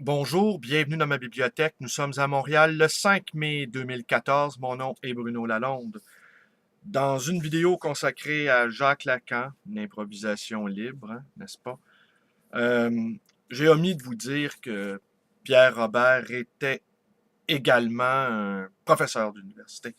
Bonjour, bienvenue dans ma bibliothèque. Nous sommes à Montréal le 5 mai 2014. Mon nom est Bruno Lalonde. Dans une vidéo consacrée à Jacques Lacan, une improvisation libre, hein, n'est-ce pas? Euh, j'ai omis de vous dire que Pierre Robert était également un professeur d'université.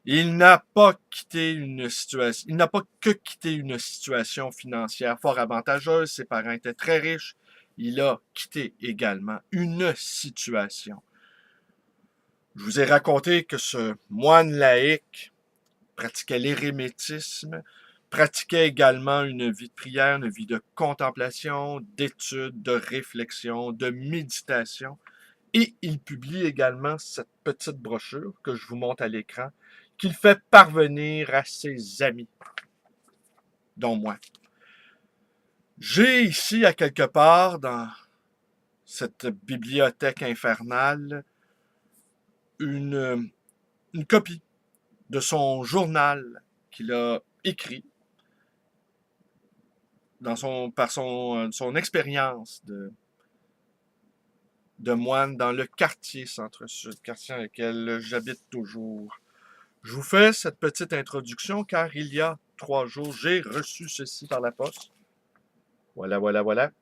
Il n'a pas quitté une situation, il n'a pas que quitté une situation financière fort avantageuse. Ses parents étaient très riches. Il a quitté également une situation. Je vous ai raconté que ce moine laïque pratiquait l'érémétisme, pratiquait également une vie de prière, une vie de contemplation, d'étude, de réflexion, de méditation. Et il publie également cette petite brochure que je vous montre à l'écran, qu'il fait parvenir à ses amis, dont moi. J'ai ici, à quelque part, dans cette bibliothèque infernale, une, une copie de son journal qu'il a écrit par son expérience de moine dans le quartier Centre-Sud, quartier dans lequel j'habite toujours. Je vous fais cette petite introduction car il y a 3 jours, j'ai reçu ceci par la poste. Voilà, voilà, voilà.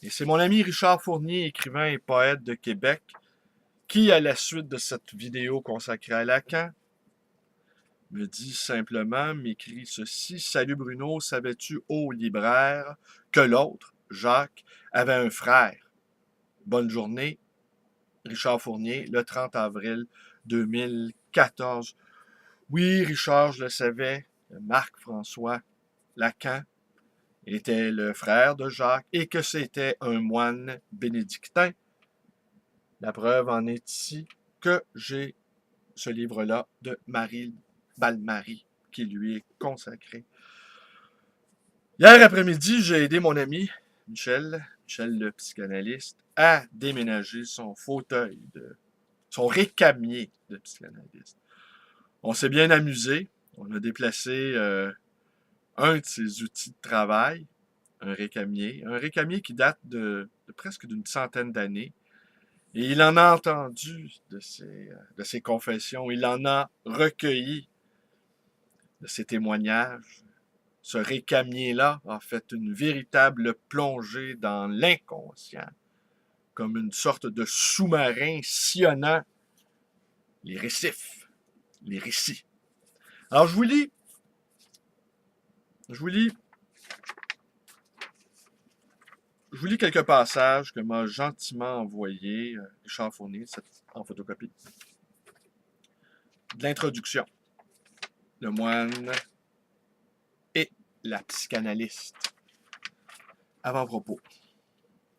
Et c'est mon ami Richard Fournier, écrivain et poète de Québec, qui, à la suite de cette vidéo consacrée à Lacan, me dit simplement, m'écrit ceci. Salut Bruno, savais-tu, ô libraire, que l'autre, Jacques, avait un frère? Bonne journée, Richard Fournier, le 30 avril 2014. Oui, Richard, je le savais, Marc-François Lacan était le frère de Jacques et que c'était un moine bénédictin. La preuve en est ici que j'ai ce livre-là de Marie Balmary qui lui est consacré. Hier après-midi, j'ai aidé mon ami Michel le psychanalyste, à déménager son fauteuil, son récamier de psychanalyste. On s'est bien amusé. On a déplacé un de ses outils de travail, un récamier qui date de presque d'une centaine d'années. Et il en a entendu de ses confessions, il en a recueilli de ses témoignages. Ce récamier-là a fait une véritable plongée dans l'inconscient, comme une sorte de sous-marin sillonnant les récifs, les récits. Alors je vous lis, je vous lis quelques passages que m'a gentiment envoyé Richard Fournier en photocopie. De l'introduction. Le moine et la psychanalyste. Avant-propos.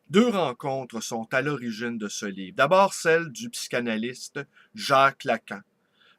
2 rencontres sont à l'origine de ce livre. D'abord celle du psychanalyste Jacques Lacan,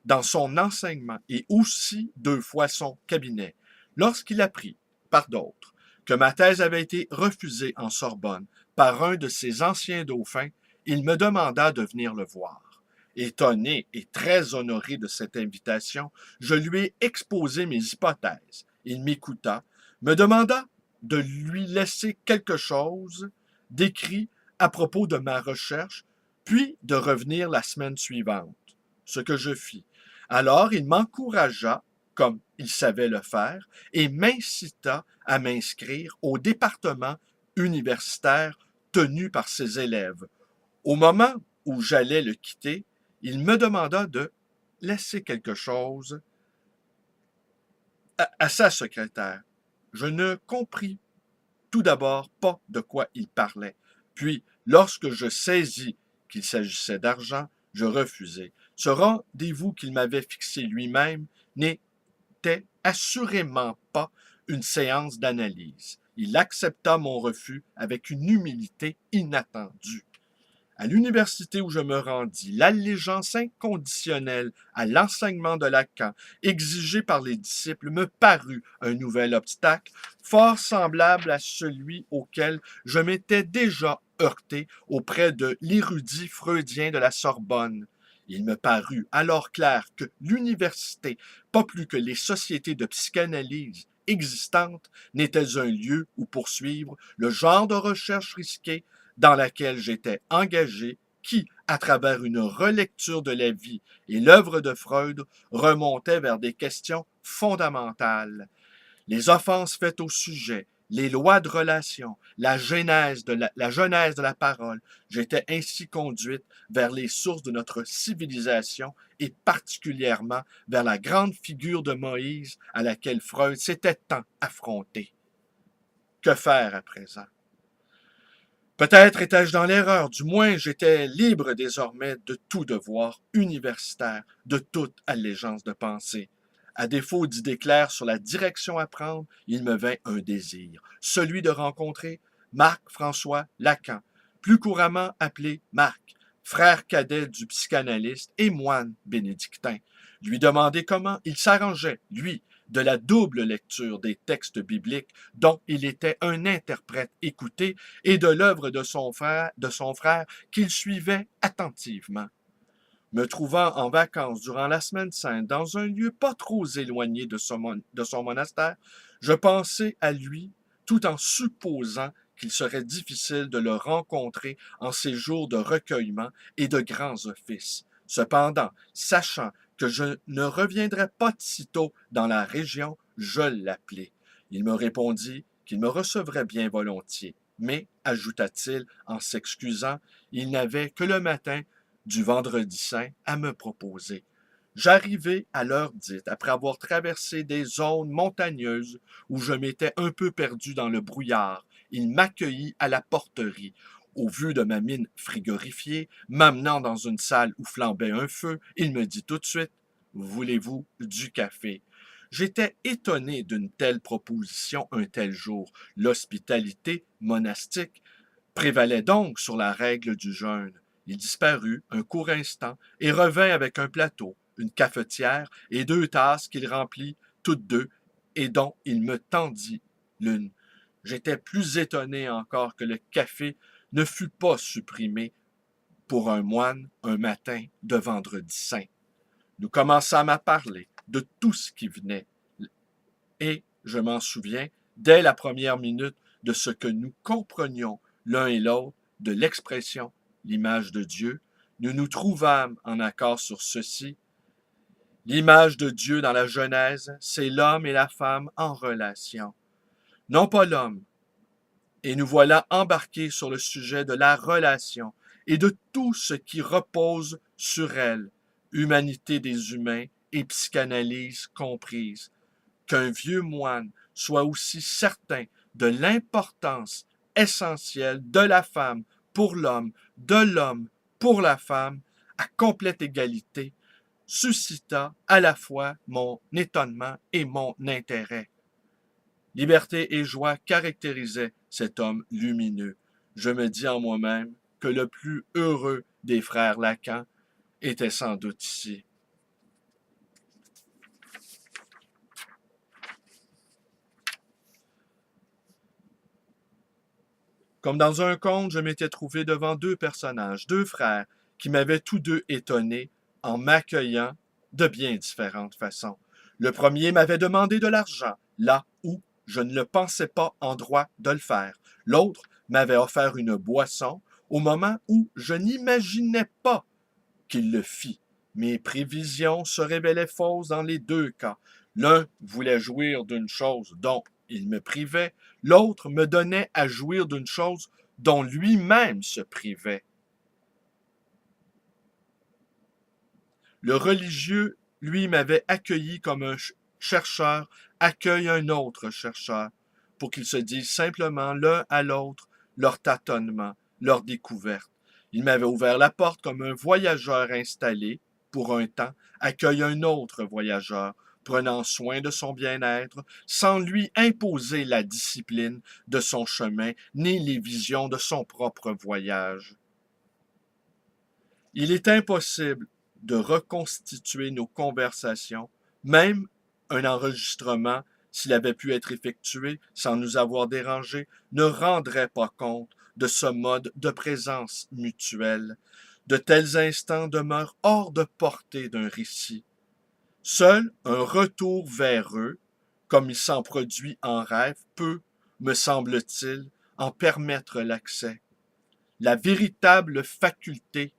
dans son enseignement et aussi 2 fois son cabinet, lorsqu'il apprit, par d'autres, que ma thèse avait été refusée en Sorbonne par un de ses anciens dauphins, il me demanda de venir le voir. Étonné et très honoré de cette invitation, je lui ai exposé mes hypothèses. Il m'écouta, me demanda de lui laisser quelque chose d'écrit à propos de ma recherche, puis de revenir la semaine suivante, ce que je fis. Alors il m'encouragea, comme il savait le faire, et m'incita à m'inscrire au département universitaire tenu par ses élèves. Au moment où j'allais le quitter, il me demanda de laisser quelque chose à sa secrétaire. Je ne compris tout d'abord pas de quoi il parlait. Puis, lorsque je saisis qu'il s'agissait d'argent, je refusai. Ce rendez-vous qu'il m'avait fixé lui-même n'était assurément pas une séance d'analyse. Il accepta mon refus avec une humilité inattendue. À l'université où je me rendis, l'allégeance inconditionnelle à l'enseignement de Lacan, exigée par les disciples, me parut un nouvel obstacle, fort semblable à celui auquel je m'étais déjà heurté auprès de l'érudit freudien de la Sorbonne. Il me parut alors clair que l'université, pas plus que les sociétés de psychanalyse existante n'était un lieu où poursuivre le genre de recherche risquée dans laquelle j'étais engagé, qui, à travers une relecture de la vie et l'œuvre de Freud, remontait vers des questions fondamentales. Les offenses faites au sujet, les lois de relation, la genèse de la parole. J'étais ainsi conduite vers les sources de notre civilisation et particulièrement vers la grande figure de Moïse à laquelle Freud s'était tant affronté. Que faire à présent? Peut-être étais-je dans l'erreur, du moins j'étais libre désormais de tout devoir universitaire, de toute allégeance de pensée. À défaut d'idées claires sur la direction à prendre, il me vint un désir, celui de rencontrer Marc-François Lacan, plus couramment appelé Marc, frère cadet du psychanalyste et moine bénédictin, lui demander comment il s'arrangeait, lui, de la double lecture des textes bibliques dont il était un interprète écouté et de l'œuvre de son frère qu'il suivait attentivement. Me trouvant en vacances durant la semaine sainte dans un lieu pas trop éloigné de son monastère, je pensais à lui tout en supposant qu'il serait difficile de le rencontrer en ces jours de recueillement et de grands offices. Cependant, sachant que je ne reviendrais pas de sitôt dans la région, je l'appelai. Il me répondit qu'il me recevrait bien volontiers, mais, ajouta-t-il en s'excusant, il n'avait que le matin du vendredi saint à me proposer. J'arrivai à l'heure dite, après avoir traversé des zones montagneuses où je m'étais un peu perdu dans le brouillard. Il m'accueillit à la porterie. Au vu de ma mine frigorifiée, m'amenant dans une salle où flambait un feu, il me dit tout de suite « Voulez-vous du café ?» J'étais étonné d'une telle proposition un tel jour. L'hospitalité monastique prévalait donc sur la règle du jeûne. Il disparut un court instant et revint avec un plateau, une cafetière et 2 tasses qu'il remplit toutes deux et dont il me tendit l'une. J'étais plus étonné encore que le café ne fût pas supprimé pour un moine un matin de vendredi saint. Nous commençâmes à parler de tout ce qui venait et, je m'en souviens, dès la première minute de ce que nous comprenions l'un et l'autre de l'expression l'image de Dieu, nous nous trouvâmes en accord sur ceci. L'image de Dieu dans la Genèse, c'est l'homme et la femme en relation, non pas l'homme. Et nous voilà embarqués sur le sujet de la relation et de tout ce qui repose sur elle, humanité des humains et psychanalyse comprise. Qu'un vieux moine soit aussi certain de l'importance essentielle de la femme pour l'homme, de l'homme pour la femme, à complète égalité, suscita à la fois mon étonnement et mon intérêt. Liberté et joie caractérisaient cet homme lumineux. Je me dis en moi-même que le plus heureux des frères Lacan était sans doute ici. Comme dans un conte, je m'étais trouvé devant 2 personnages, 2 frères, qui m'avaient tous deux étonné en m'accueillant de bien différentes façons. Le premier m'avait demandé de l'argent, là où je ne le pensais pas en droit de le faire. L'autre m'avait offert une boisson au moment où je n'imaginais pas qu'il le fît. Mes prévisions se révélaient fausses dans les 2 cas. L'un voulait jouir d'une chose dont il me privait, l'autre me donnait à jouir d'une chose dont lui-même se privait. Le religieux, lui, m'avait accueilli comme un chercheur accueille un autre chercheur, pour qu'ils se disent simplement l'un à l'autre leur tâtonnement, leur découverte. Il m'avait ouvert la porte comme un voyageur installé, pour un temps, accueille un autre voyageur, prenant soin de son bien-être, sans lui imposer la discipline de son chemin, ni les visions de son propre voyage. Il est impossible de reconstituer nos conversations, même un enregistrement, s'il avait pu être effectué sans nous avoir dérangés, ne rendrait pas compte de ce mode de présence mutuelle. De tels instants demeurent hors de portée d'un récit. Seul un retour vers eux, comme il s'en produit en rêve, peut, me semble-t-il, en permettre l'accès. La véritable faculté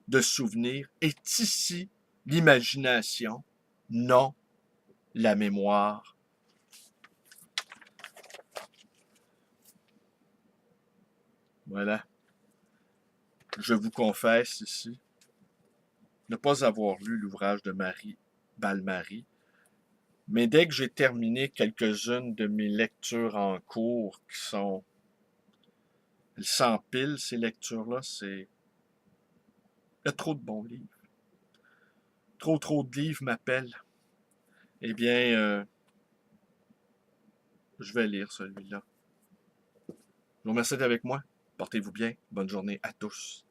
de souvenir est ici l'imagination, non la mémoire. Voilà. Je vous confesse ici ne pas avoir lu l'ouvrage de Marie Balmary, mais dès que j'ai terminé quelques-unes de mes lectures en cours qui sont... Elles s'empilent, ces lectures-là, c'est... Il y a trop de bons livres. Trop de livres m'appellent. Eh bien, je vais lire celui-là. Je vous remercie d'être avec moi. Portez-vous bien. Bonne journée à tous.